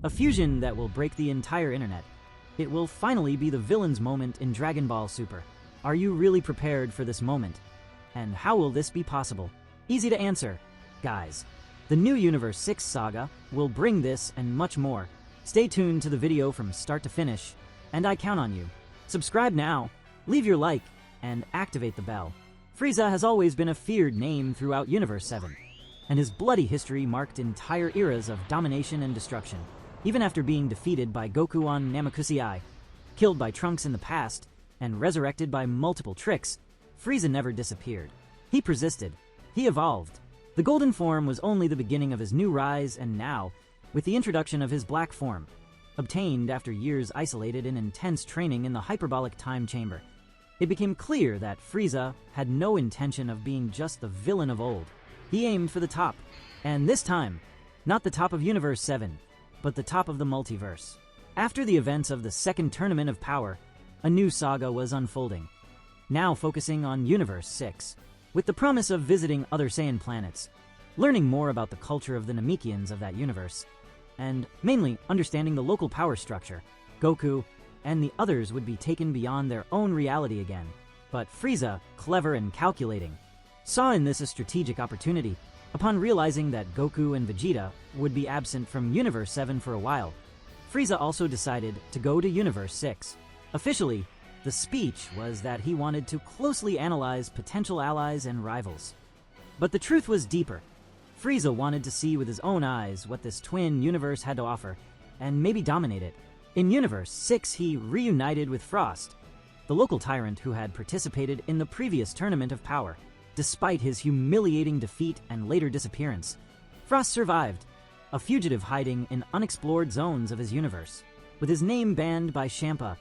A fusion that will break the entire internet. It will finally be the villain's moment in Dragon Ball Super. Are you really prepared for this moment? And how will this be possible? Easy to answer, guys. The new Universe 6 saga will bring this and much more. Stay tuned to the video from start to finish, and I count on you. Subscribe now, leave your like, and activate the bell. Frieza has always been a feared name throughout Universe 7, and his bloody history marked entire eras of domination and destruction. Even after being defeated by Goku on Namekusei, killed by Trunks in the past, and resurrected by multiple tricks, Frieza never disappeared. He persisted. He evolved. The golden form was only the beginning of his new rise, and now, with the introduction of his black form, obtained after years isolated in intense training in the hyperbolic time chamber, it became clear that Frieza had no intention of being just the villain of old. He aimed for the top, and this time, not the top of Universe 7, but the top of the multiverse. After the events of the second Tournament of Power, a new saga was unfolding, now focusing on Universe 6, with the promise of visiting other Saiyan planets, learning more about the culture of the Namekians of that universe, and mainly understanding the local power structure. Goku and the others would be taken beyond their own reality again. But Frieza, clever and calculating, saw in this a strategic opportunity. Upon realizing that Goku and Vegeta would be absent from Universe 7 for a while, Frieza also decided to go to Universe 6. Officially, the speech was that he wanted to closely analyze potential allies and rivals. But the truth was deeper. Frieza wanted to see with his own eyes what this twin universe had to offer, and maybe dominate it. In Universe 6, he reunited with Frost, the local tyrant who had participated in the previous Tournament of Power. Despite his humiliating defeat and later disappearance, Frost survived, a fugitive hiding in unexplored zones of his universe, with his name banned by Champa,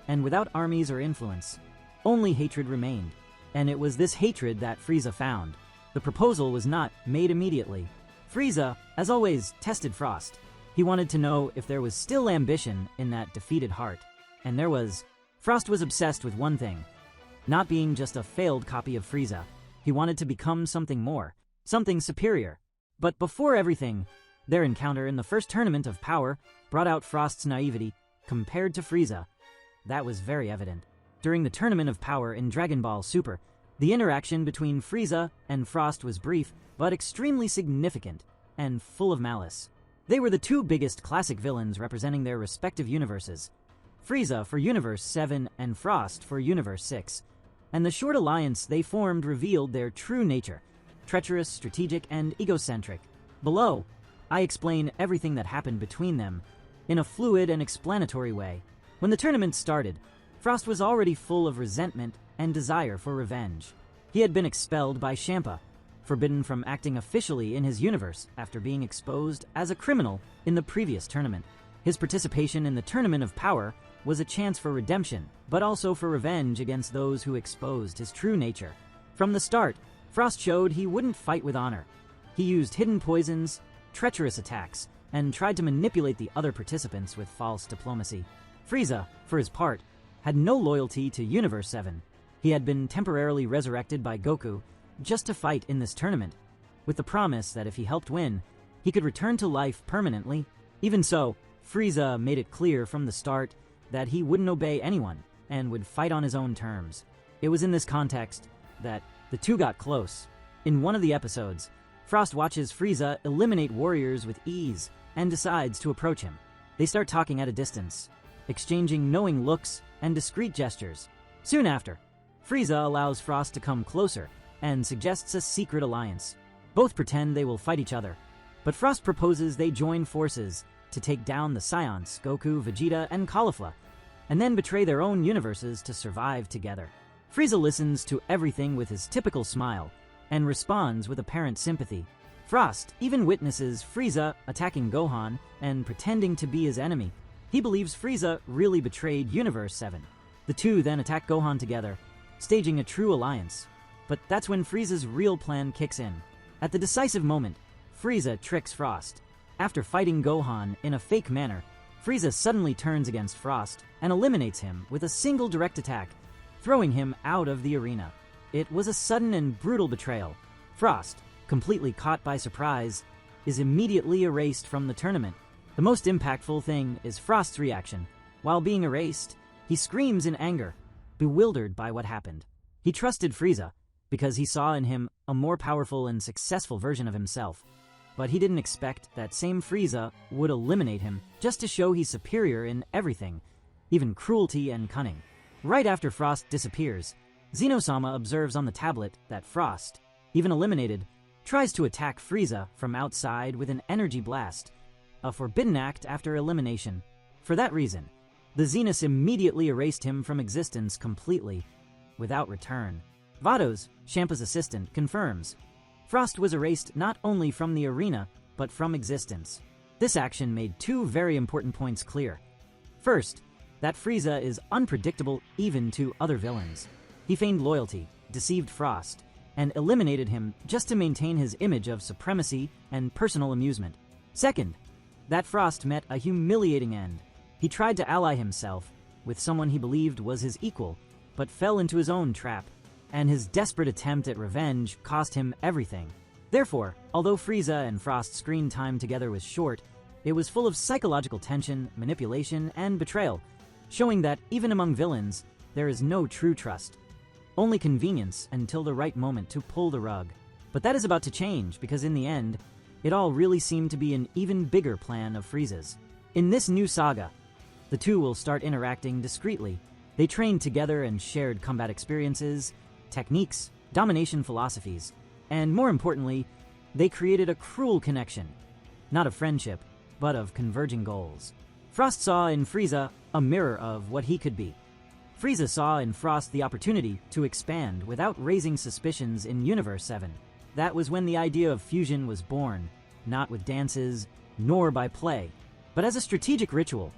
and without armies or influence. Only hatred remained, and it was this hatred that Frieza found. The proposal was not made immediately. Frieza, as always, tested Frost. He wanted to know if there was still ambition in that defeated heart. And there was. Frost was obsessed with one thing, not being just a failed copy of Frieza. He wanted to become something more, something superior. But before everything, their encounter in the first Tournament of Power brought out Frost's naivety compared to Frieza. That was very evident. During the Tournament of Power in Dragon Ball Super, the interaction between Frieza and Frost was brief, but extremely significant and full of malice. They were the two biggest classic villains representing their respective universes, Frieza for Universe 7 and Frost for Universe 6, and the short alliance they formed revealed their true nature, treacherous, strategic, and egocentric. Below, I explain everything that happened between them in a fluid and explanatory way. When the tournament started, Frost was already full of resentment and desire for revenge. He had been expelled by Champa, forbidden from acting officially in his universe after being exposed as a criminal in the previous tournament. His participation in the Tournament of Power was a chance for redemption, but also for revenge against those who exposed his true nature. From the start, Frost showed he wouldn't fight with honor. He used hidden poisons, treacherous attacks, and tried to manipulate the other participants with false diplomacy. Frieza, for his part, had no loyalty to Universe 7. He had been temporarily resurrected by Goku just to fight in this tournament, with the promise that if he helped win, he could return to life permanently. Even so, Frieza made it clear from the start that he wouldn't obey anyone and would fight on his own terms. It was in this context that the two got close. In one of the episodes, Frost watches Frieza eliminate warriors with ease and decides to approach him. They start talking at a distance, exchanging knowing looks and discreet gestures. Soon after, Frieza allows Frost to come closer and suggests a secret alliance. Both pretend they will fight each other, but Frost proposes they join forces to take down the Saiyans, Goku, Vegeta, and Caulifla, and then betray their own universes to survive together. Frieza listens to everything with his typical smile and responds with apparent sympathy. Frost even witnesses Frieza attacking Gohan and pretending to be his enemy. He believes Frieza really betrayed Universe 7. The two then attack Gohan together, staging a true alliance. But that's when Frieza's real plan kicks in. At the decisive moment, Frieza tricks Frost. After fighting Gohan in a fake manner, Frieza suddenly turns against Frost and eliminates him with a single direct attack, throwing him out of the arena. It was a sudden and brutal betrayal. Frost, completely caught by surprise, is immediately erased from the tournament. The most impactful thing is Frost's reaction. While being erased, he screams in anger, bewildered by what happened. He trusted Frieza because he saw in him a more powerful and successful version of himself. But he didn't expect that same Frieza would eliminate him just to show he's superior in everything, even cruelty and cunning. Right after Frost disappears, Zeno-sama observes on the tablet that Frost, even eliminated, tries to attack Frieza from outside with an energy blast, a forbidden act after elimination. For that reason, the Zenus immediately erased him from existence completely, without return. Vados, Shampa's assistant, confirms Frost was erased not only from the arena, but from existence. This action made two very important points clear. First, that Frieza is unpredictable even to other villains. He feigned loyalty, deceived Frost, and eliminated him just to maintain his image of supremacy and personal amusement. Second, that Frost met a humiliating end. He tried to ally himself with someone he believed was his equal, but fell into his own trap, and his desperate attempt at revenge cost him everything. Therefore, although Frieza and Frost's screen time together was short, it was full of psychological tension, manipulation, and betrayal, showing that even among villains, there is no true trust. Only convenience until the right moment to pull the rug. But that is about to change because in the end, it all really seemed to be an even bigger plan of Frieza's. In this new saga, the two will start interacting discreetly. They trained together and shared combat experiences, techniques, domination philosophies, and more importantly, they created a cruel connection. Not of friendship, but of converging goals. Frost saw in Frieza a mirror of what he could be. Frieza saw in Frost the opportunity to expand without raising suspicions in Universe 7. That was when the idea of fusion was born, not with dances, nor by play, but as a strategic ritual,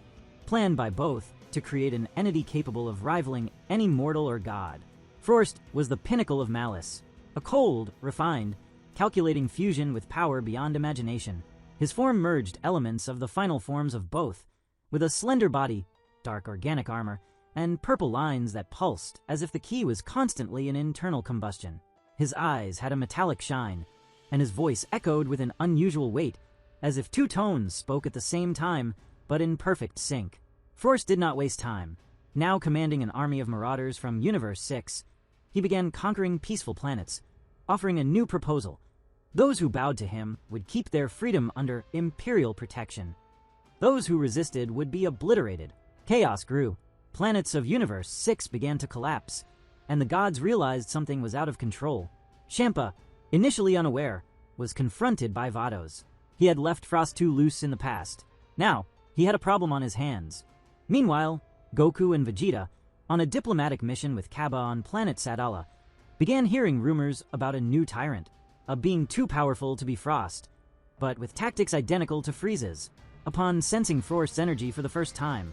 planned by both to create an entity capable of rivaling any mortal or god. Frost was the pinnacle of malice, a cold, refined, calculating fusion with power beyond imagination. His form merged elements of the final forms of both, with a slender body, dark organic armor, and purple lines that pulsed as if the key was constantly in internal combustion. His eyes had a metallic shine, and his voice echoed with an unusual weight, as if two tones spoke at the same time, but in perfect sync. Frost did not waste time. Now commanding an army of marauders from Universe 6, he began conquering peaceful planets, offering a new proposal. Those who bowed to him would keep their freedom under imperial protection. Those who resisted would be obliterated. Chaos grew. Planets of Universe 6 began to collapse, and the gods realized something was out of control. Shampa, initially unaware, was confronted by Vados. He had left Frost too loose in the past. Now, he had a problem on his hands. Meanwhile, Goku and Vegeta, on a diplomatic mission with Kaba on planet Sadala, began hearing rumors about a new tyrant, a being too powerful to be Frost, but with tactics identical to Frieza's. Upon sensing Frost's energy for the first time,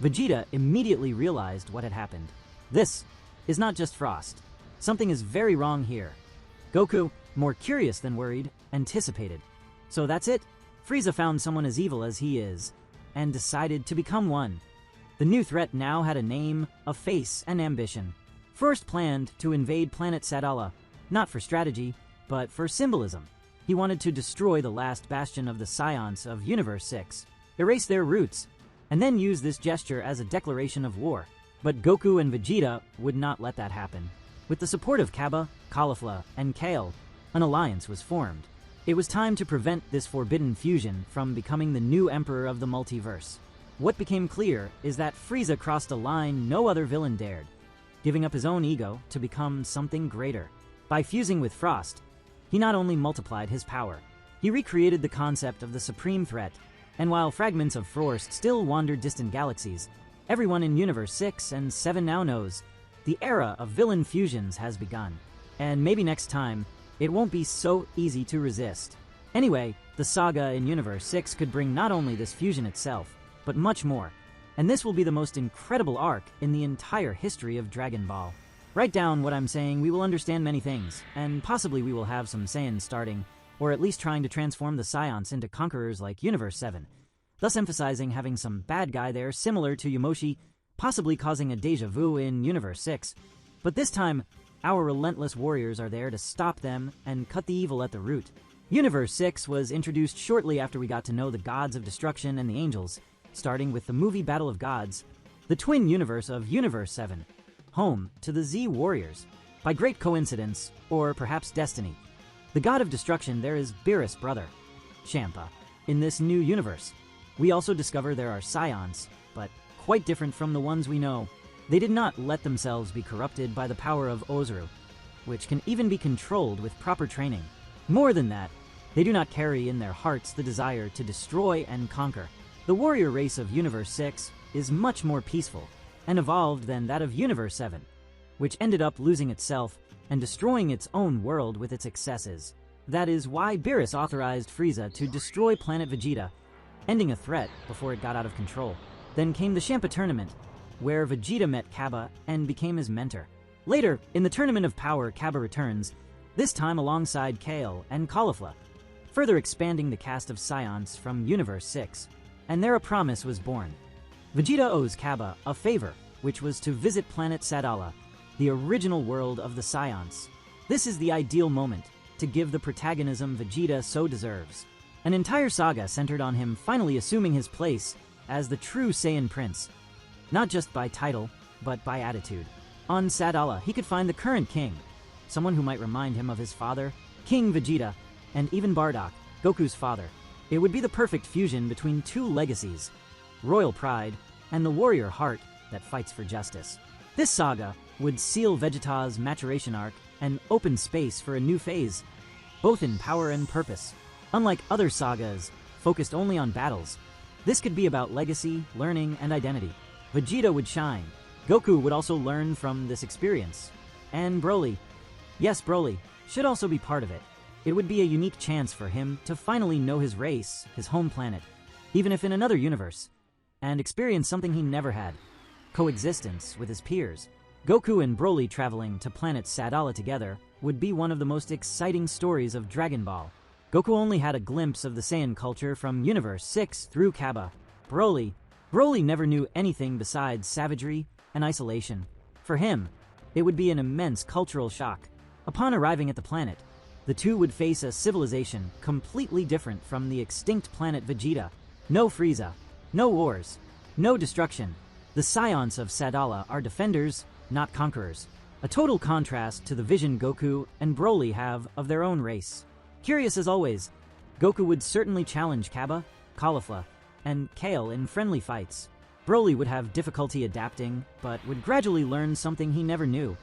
Vegeta immediately realized what had happened. This is not just Frost. Something is very wrong here. Goku, more curious than worried, anticipated. So that's it. Frieza found someone as evil as he is, and decided to become one. The new threat now had a name, a face, and ambition. Frost planned to invade planet Sadala, not for strategy, but for symbolism. He wanted to destroy the last bastion of the Scions of Universe 6, erase their roots, and then use this gesture as a declaration of war. But Goku and Vegeta would not let that happen. With the support of Kaba, Caulifla, and Kale, an alliance was formed. It was time to prevent this forbidden fusion from becoming the new emperor of the multiverse. What became clear is that Frieza crossed a line no other villain dared, giving up his own ego to become something greater. By fusing with Frost, he not only multiplied his power, he recreated the concept of the supreme threat, and while fragments of Frost still wandered distant galaxies, everyone in Universe 6 and 7 now knows the era of villain fusions has begun. And maybe next time, it won't be so easy to resist. Anyway, the saga in Universe 6 could bring not only this fusion itself, but much more, and this will be the most incredible arc in the entire history of Dragon Ball. Write down what I'm saying, we will understand many things, and possibly we will have some Saiyans starting, or at least trying to transform the Scions into conquerors like Universe 7, thus emphasizing having some bad guy there similar to Yamoshi, possibly causing a deja vu in Universe 6. But this time, our relentless warriors are there to stop them and cut the evil at the root. Universe 6 was introduced shortly after we got to know the gods of destruction and the angels, starting with the movie Battle of Gods, the twin universe of Universe 7, home to the Z Warriors. By great coincidence, or perhaps destiny, the god of destruction there is Beerus' brother, Champa, in this new universe. We also discover there are scions, but quite different from the ones we know. They did not let themselves be corrupted by the power of Ozuru, which can even be controlled with proper training. More than that, they do not carry in their hearts the desire to destroy and conquer. The warrior race of Universe 6 is much more peaceful and evolved than that of Universe 7, which ended up losing itself and destroying its own world with its excesses. That is why Beerus authorized Frieza to destroy planet Vegeta, ending a threat before it got out of control. Then came the Champa tournament, where Vegeta met Cabba and became his mentor. Later, in the Tournament of Power, Cabba returns, this time alongside Kale and Caulifla, further expanding the cast of scions from Universe 6, and there a promise was born. Vegeta owes Cabba a favor, which was to visit planet Sadala, the original world of the scions. This is the ideal moment to give the protagonism Vegeta so deserves. An entire saga centered on him finally assuming his place as the true Saiyan Prince, not just by title, but by attitude. On Sadala, he could find the current king, someone who might remind him of his father, King Vegeta, and even Bardock, Goku's father. It would be the perfect fusion between two legacies, royal pride and the warrior heart that fights for justice. This saga would seal Vegeta's maturation arc and open space for a new phase, both in power and purpose. Unlike other sagas focused only on battles, this could be about legacy, learning, and identity. Vegeta would shine. Goku would also learn from this experience. And Broly, yes, Broly, should also be part of it. It would be a unique chance for him to finally know his race, his home planet, even if in another universe, and experience something he never had: coexistence with his peers. Goku and Broly traveling to planet Sadala together would be one of the most exciting stories of Dragon Ball. Goku only had a glimpse of the Saiyan culture from Universe 6 through Cabba. Broly never knew anything besides savagery and isolation. For him, it would be an immense cultural shock. Upon arriving at the planet, the two would face a civilization completely different from the extinct planet Vegeta. No Frieza, no wars, no destruction. The scions of Sadala are defenders, not conquerors. A total contrast to the vision Goku and Broly have of their own race. Curious as always, Goku would certainly challenge Cabba, Caulifla, and Kale in friendly fights. Broly would have difficulty adapting, but would gradually learn something he never knew.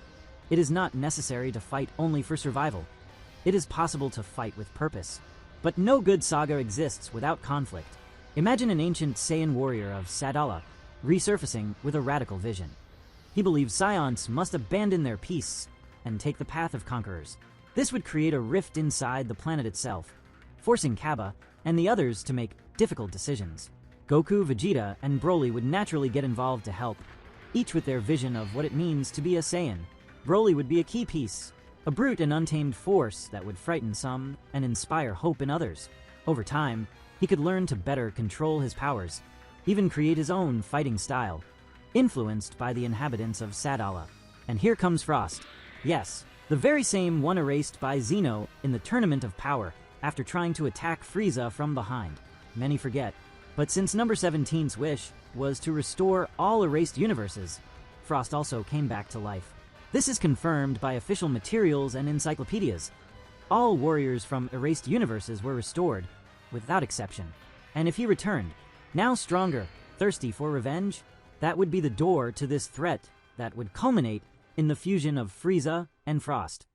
It is not necessary to fight only for survival. It is possible to fight with purpose. But no good saga exists without conflict. Imagine an ancient Saiyan warrior of Sadala resurfacing with a radical vision. He believes scions must abandon their peace and take the path of conquerors. This would create a rift inside the planet itself, forcing Cabba and the others to make difficult decisions. Goku, Vegeta, and Broly would naturally get involved to help, each with their vision of what it means to be a Saiyan. Broly would be a key piece, a brute and untamed force that would frighten some and inspire hope in others. Over time, he could learn to better control his powers, even create his own fighting style, influenced by the inhabitants of Sadala. And here comes Frost. Yes, the very same one erased by Zeno in the Tournament of Power after trying to attack Frieza from behind. Many forget, but since number 17's wish was to restore all erased universes, Frost also came back to life. This is confirmed by official materials and encyclopedias. All warriors from erased universes were restored, without exception. And if he returned, now stronger, thirsty for revenge, that would be the door to this threat that would culminate in the fusion of Frieza and Frost.